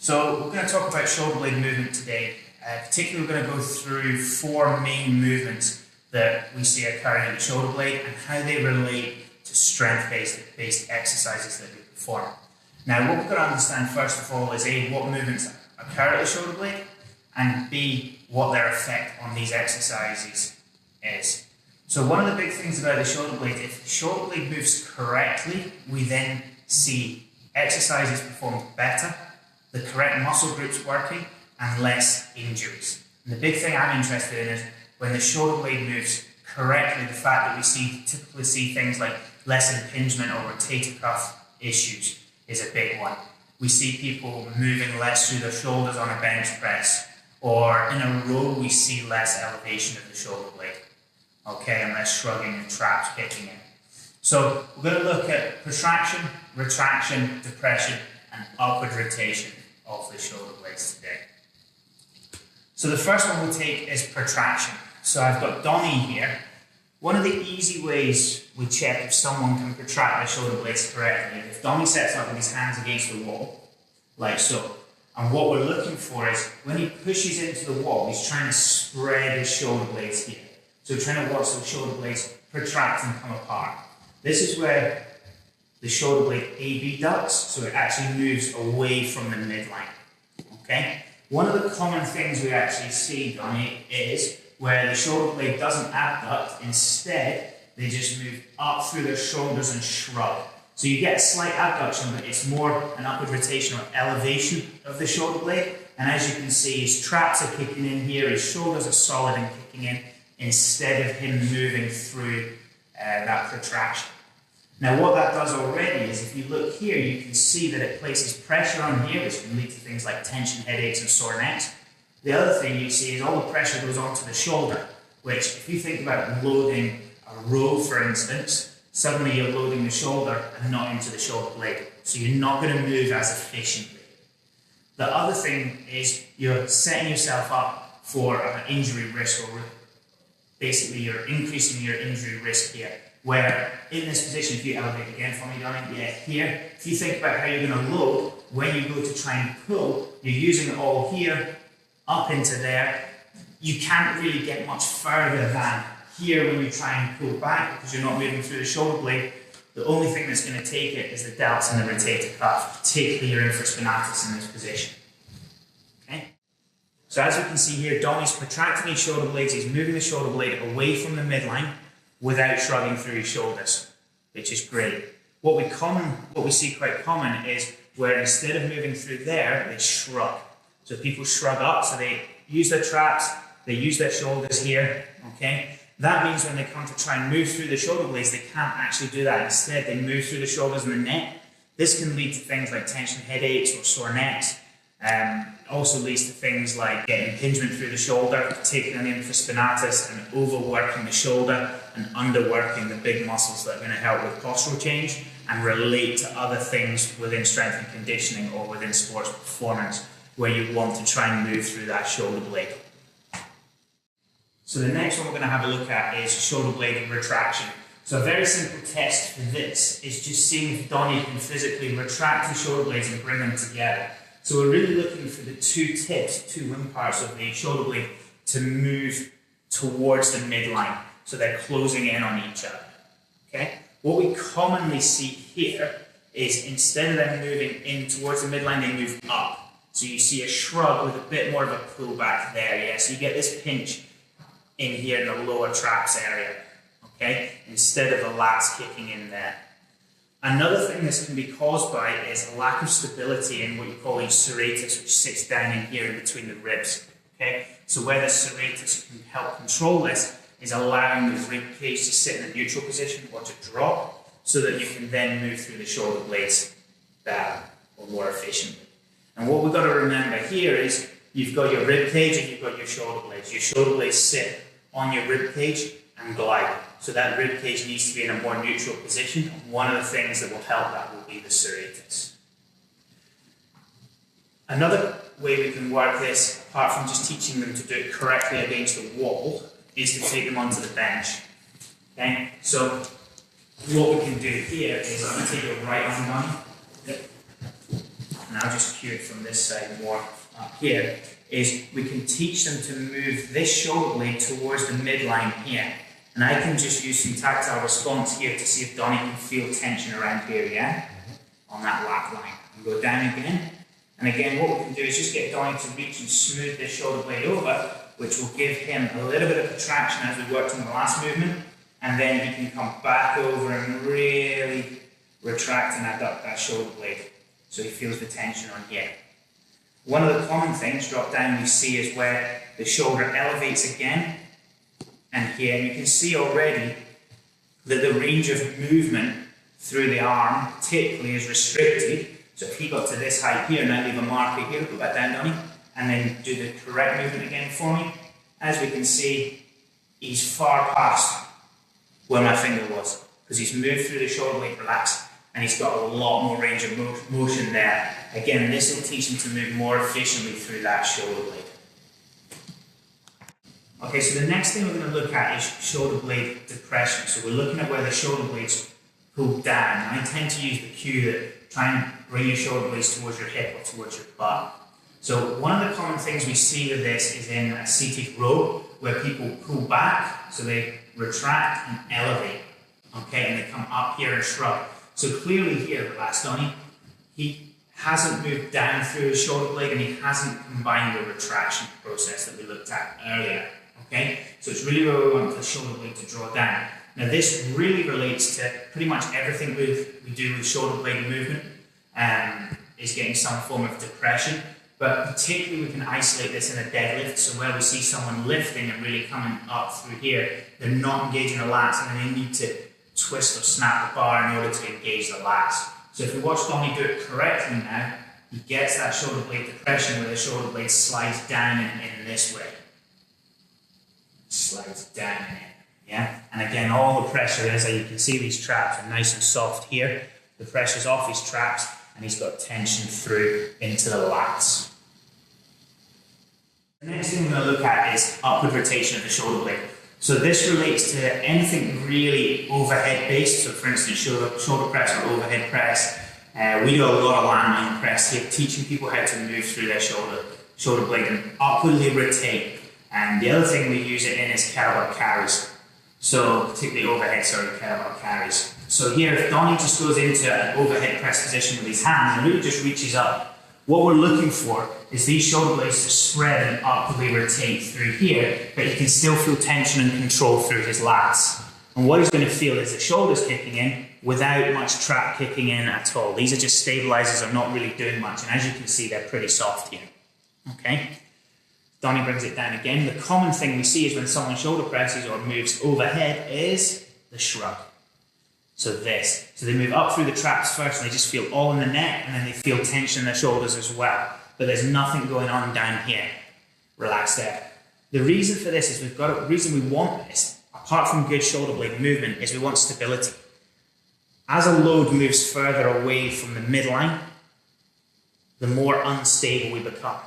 So we're going to talk about shoulder blade movement today. Particularly we're going to go through 4 main movements that we see occurring at the shoulder blade and how they relate to strength-based exercises that we perform. Now what we've got to understand first of all is A, what movements occur at the shoulder blade, and B, what their effect on these exercises is. So one of the big things about the shoulder blade, if the shoulder blade moves correctly, we then see exercises performed better, the correct muscle groups working, and less injuries. And the big thing I'm interested in is when the shoulder blade moves correctly, the fact that we typically see things like less impingement or rotator cuff issues is a big one. We see people moving less through their shoulders on a bench press, or in a row we see less elevation of the shoulder blade, okay, and less shrugging and traps kicking in. So we're going to look at protraction, retraction, depression, and upward rotation of the shoulder blades today. So the first one we'll take is protraction. So I've got Donnie here. One of the easy ways we check if someone can protract their shoulder blades correctly is if Donnie sets up with his hands against the wall, like so. And what we're looking for is when he pushes into the wall, he's trying to spread his shoulder blades here. So we're trying to watch the shoulder blades protract and come apart. This is where the shoulder blade AB ducts, so it actually moves away from the midline. Okay? One of the common things we actually see, Donnie, is where the shoulder blade doesn't abduct, instead they just move up through their shoulders and shrug. So you get a slight abduction, but it's more an upward rotation or elevation of the shoulder blade. And as you can see, his traps are kicking in here, his shoulders are solid and kicking in, instead of him moving through that protraction. Now what that does already is if you look here, you can see that it places pressure on here, which can lead to things like tension headaches and sore necks. The other thing you see is all the pressure goes onto the shoulder, which if you think about loading a row, for instance, suddenly you're loading the shoulder and not into the shoulder blade. So you're not going to move as efficiently. The other thing is you're setting yourself up for an injury risk, or basically you're increasing your injury risk here. Where in this position, if you elevate again for me, Donnie, yeah, here, if you think about how you're going to load, when you go to try and pull, you're using it all here, up into there. You can't really get much further than here when you try and pull back because you're not moving through the shoulder blade. The only thing that's going to take it is the delts and the rotator cuff, particularly your infraspinatus in this position. Okay? So as you can see here, Donnie's protracting his shoulder blades, he's moving the shoulder blade away from the midline without shrugging through his shoulders, which is great. What we see quite common is where instead of moving through there, they shrug. So people shrug up, so they use their traps, they use their shoulders here, okay? That means when they come to try and move through the shoulder blades, they can't actually do that. Instead, they move through the shoulders and the neck. This can lead to things like tension headaches or sore necks. Also leads to things like getting impingement through the shoulder, particularly in infraspinatus, and overworking the shoulder and underworking the big muscles that are going to help with postural change and relate to other things within strength and conditioning or within sports performance where you want to try and move through that shoulder blade. So the next one we're going to have a look at is shoulder blade retraction. So a very simple test for this is just seeing if Donnie can physically retract his shoulder blades and bring them together. So we're really looking for the two tips, two wing parts of the shoulder blade to move towards the midline. So they're closing in on each other. Okay? What we commonly see here is instead of them moving in towards the midline, they move up. So you see a shrug with a bit more of a pullback there, yeah? So you get this pinch in here in the lower traps area, okay? Instead of the lats kicking in there. Another thing this can be caused by is a lack of stability in what you call your serratus, which sits down in here in between the ribs, okay? So where the serratus can help control this is allowing the rib cage to sit in a neutral position or to drop so that you can then move through the shoulder blades better or more efficiently. And what we've got to remember here is you've got your rib cage and you've got your shoulder blades. Your shoulder blades sit on your rib cage and glide. So that rib cage needs to be in a more neutral position. And one of the things that will help that will be the serratus. Another way we can work this, apart from just teaching them to do it correctly against the wall, is to take them onto the bench. Okay? So what we can do here is if you take your right arm down, and I'll just cue it from this side more up here, is we can teach them to move this shoulder blade towards the midline here. And I can just use some tactile response here to see if Donnie can feel tension around here, yeah? On that lat line. And go down again. And again, what we can do is just get Donnie to reach and smooth this shoulder blade over, which will give him a little bit of contraction as we worked in the last movement. And then he can come back over and really retract and adduct that shoulder blade, so he feels the tension on here. One of the common things, drop down, we see is where the shoulder elevates again, and here, and you can see already that the range of movement through the arm typically is restricted. So if he got to this height here, now leave a marker here, put that down, Donnie, and then do the correct movement again for me. As we can see, he's far past where my finger was, because he's moved through the shoulder blade relaxed, and he's got a lot more range of motion there. Again, this will teach him to move more efficiently through that shoulder blade. Okay, so the next thing we're going to look at is shoulder blade depression. So we're looking at where the shoulder blades pull down. And I tend to use the cue that try and bring your shoulder blades towards your hip or towards your butt. So one of the common things we see with this is in a seated row, where people pull back, so they retract and elevate, okay, and they come up here and shrug. So clearly here, relax, Donnie, he hasn't moved down through his shoulder blade, and he hasn't combined the retraction process that we looked at earlier, okay? So it's really where we want the shoulder blade to draw down. Now this really relates to pretty much everything we do with shoulder blade movement, is getting some form of depression. But particularly we can isolate this in a deadlift, so where we see someone lifting and really coming up through here, they're not engaging the lats, and then they need to twist or snap the bar in order to engage the lats. So if you watch Donnie do it correctly now, he gets that shoulder blade depression where the shoulder blade slides down in this way. Slides down in it, yeah? And again, all the pressure is, as you can see, these traps are nice and soft here. The pressure's off his traps, and he's got tension through into the lats. The next thing we're going to look at is upward rotation of the shoulder blade. So this relates to anything really overhead based. So for instance, shoulder press or overhead press. We do a lot of landmine press here, teaching people how to move through their shoulder blade and upwardly rotate. And the other thing we use it in is kettlebell carries. So particularly overhead, kettlebell carries. So here, if Donnie just goes into an overhead press position with his hands and really just reaches up, what we're looking for is these shoulder blades to spread and upwardly rotate through here, but he can still feel tension and control through his lats. And what he's going to feel is the shoulders kicking in without much trap kicking in at all. These are just stabilizers, are not really doing much, and as you can see, they're pretty soft here. Okay? Donnie brings it down again. The common thing we see is when someone shoulder presses or moves overhead is the shrug. So this. So they move up through the traps first, and they just feel all in the neck, and then they feel tension in their shoulders as well. But there's nothing going on down here. Relax there. The reason for this is the reason we want this, apart from good shoulder blade movement, is we want stability. As a load moves further away from the midline, the more unstable we become.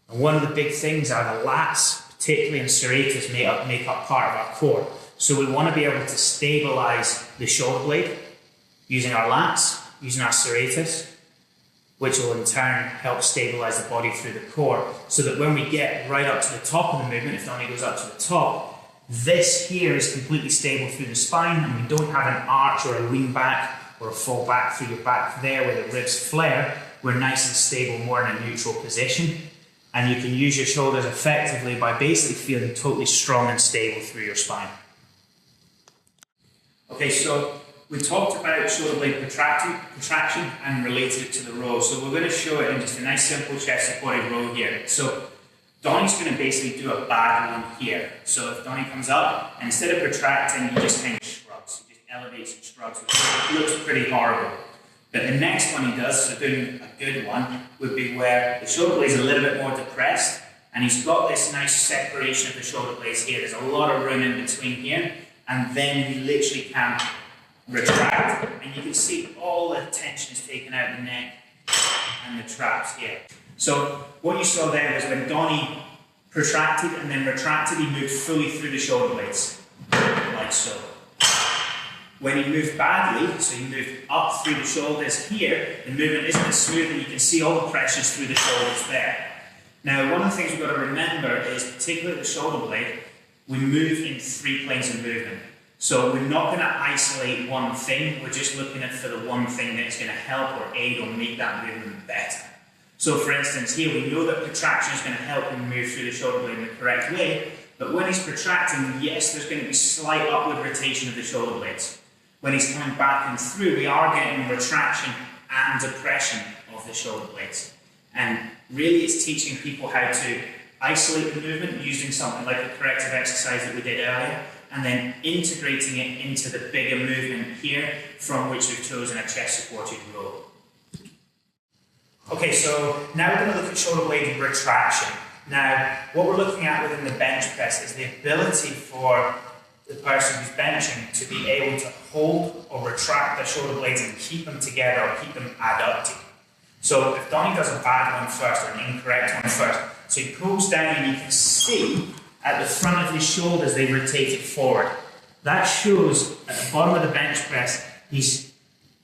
And one of the big things are the lats, particularly in serratus, make up part of our core. So we want to be able to stabilize the shoulder blade using our lats, using our serratus, which will in turn help stabilize the body through the core, so that when we get right up to the top of the movement, if Donnie goes up to the top, this here is completely stable through the spine, and we don't have an arch or a lean back or a fall back through your back there where the ribs flare. We're nice and stable, more in a neutral position. And you can use your shoulders effectively by basically feeling totally strong and stable through your spine. Okay, so we talked about shoulder blade contraction and related it to the row. So we're going to show it in just a nice simple chest supported row here. So Donnie's going to basically do a bad one here. So if Donnie comes up, and instead of protracting, he just kind of shrugs. He just elevates and shrugs, which looks pretty horrible. But the next one he does, so doing a good one, would be where the shoulder blade is a little bit more depressed, and he's got this nice separation of the shoulder blades here. There's a lot of room in between here, and then you literally can retract, and you can see all the tension is taken out of the neck and the traps here. So what you saw there was when Donnie protracted and then retracted, he moved fully through the shoulder blades, like so. When he moved badly, so he moved up through the shoulders here, the movement isn't as smooth and you can see all the pressures through the shoulders there. Now, one of the things we've got to remember is, particularly the shoulder blade, we move in 3 planes of movement. So we're not going to isolate one thing, we're just looking for the one thing that is going to help or aid or make that movement better. So for instance, here we know that protraction is going to help him move through the shoulder blade in the correct way, but when he's protracting, yes, there's going to be slight upward rotation of the shoulder blades. When he's coming back and through, we are getting retraction and depression of the shoulder blades. And really it's teaching people how to isolate the movement using something like the corrective exercise that we did earlier, and then integrating it into the bigger movement here, from which we've chosen a chest supported row. Okay, so now we're going to look at shoulder blade retraction. Now, what we're looking at within the bench press is the ability for the person who's benching to be able to hold or retract their shoulder blades and keep them together or keep them adducted. So if Donnie does a bad one first or an incorrect one first, so he pulls down and you can see at the front of his shoulders they rotated forward. That shows at the bottom of the bench press he's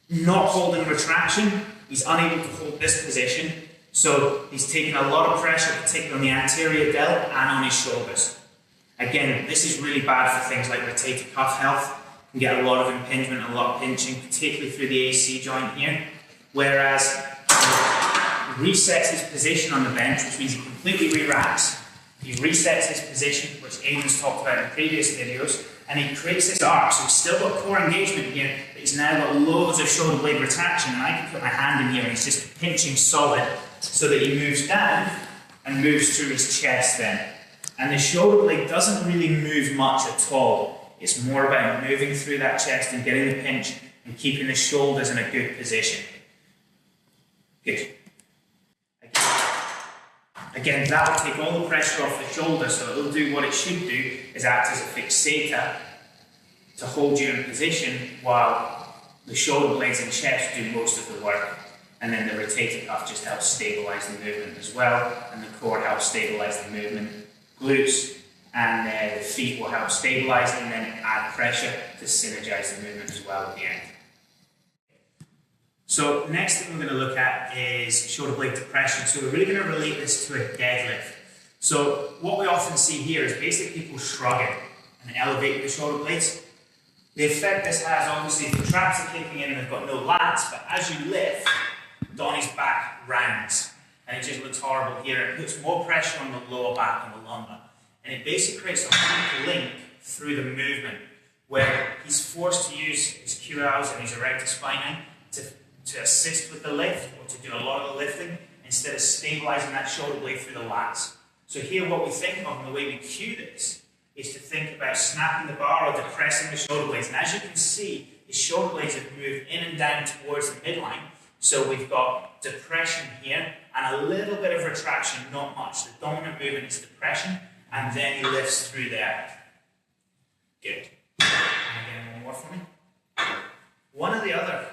not holding retraction, he's unable to hold this position, so he's taking a lot of pressure, particularly on the anterior delt and on his shoulders. Again, this is really bad for things like rotator cuff health. You can get a lot of impingement and a lot of pinching, particularly through the AC joint here. Whereas he resets his position on the bench, which means he completely re-racks. He resets his position, which Aidan's talked about in previous videos, and he creates this arc. So he's still got core engagement here, but he's now got loads of shoulder blade retraction, and I can put my hand in here and he's just pinching solid so that he moves down and moves through his chest then. And the shoulder blade doesn't really move much at all. It's more about moving through that chest and getting the pinch and keeping the shoulders in a good position. Good. Again, that will take all the pressure off the shoulder, so it'll do what it should do, is act as a fixator to hold you in position while the shoulder blades and chest do most of the work. And then the rotator cuff just helps stabilize the movement as well, and the core helps stabilize the movement. Glutes and the feet will help stabilize and then add pressure to synergize the movement as well at the end. So next thing we're going to look at is shoulder blade depression. So we're really going to relate this to a deadlift. So what we often see here is basically people shrugging and elevating the shoulder blades. The effect this has, obviously, if the traps are kicking in and they've got no lats, but as you lift, Donnie's back rounds. And it just looks horrible here. It puts more pressure on the lower back and the lumbar. And it basically creates a weak link through the movement where he's forced to use his QLs and his erector spinae to assist with the lift or to do a lot of the lifting instead of stabilizing that shoulder blade through the lats. So here what we think of and the way we cue this is to think about snapping the bar or depressing the shoulder blades. And as you can see, his shoulder blades have moved in and down towards the midline. So we've got depression here and a little bit of retraction, not much. The dominant movement is depression, and then he lifts through there. Good. Can I get one more for me? One of the other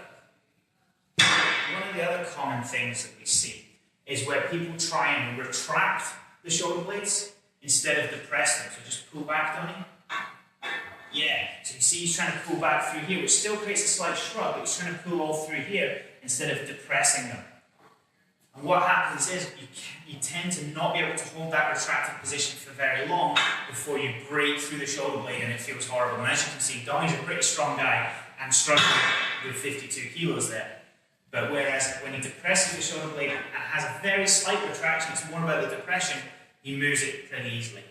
common things that we see is where people try and retract the shoulder blades instead of depress them. So just pull back, Donnie. Yeah, so you see he's trying to pull back through here, which still creates a slight shrug, but he's trying to pull all through here instead of depressing them. And what happens is you tend to not be able to hold that retracted position for very long before you break through the shoulder blade and it feels horrible. And as you can see, Donnie's a pretty strong guy and struggling with 52 kilos there. But whereas when he depresses the shoulder blade and has a very slight retraction, it's more about the depression, he moves it pretty easily.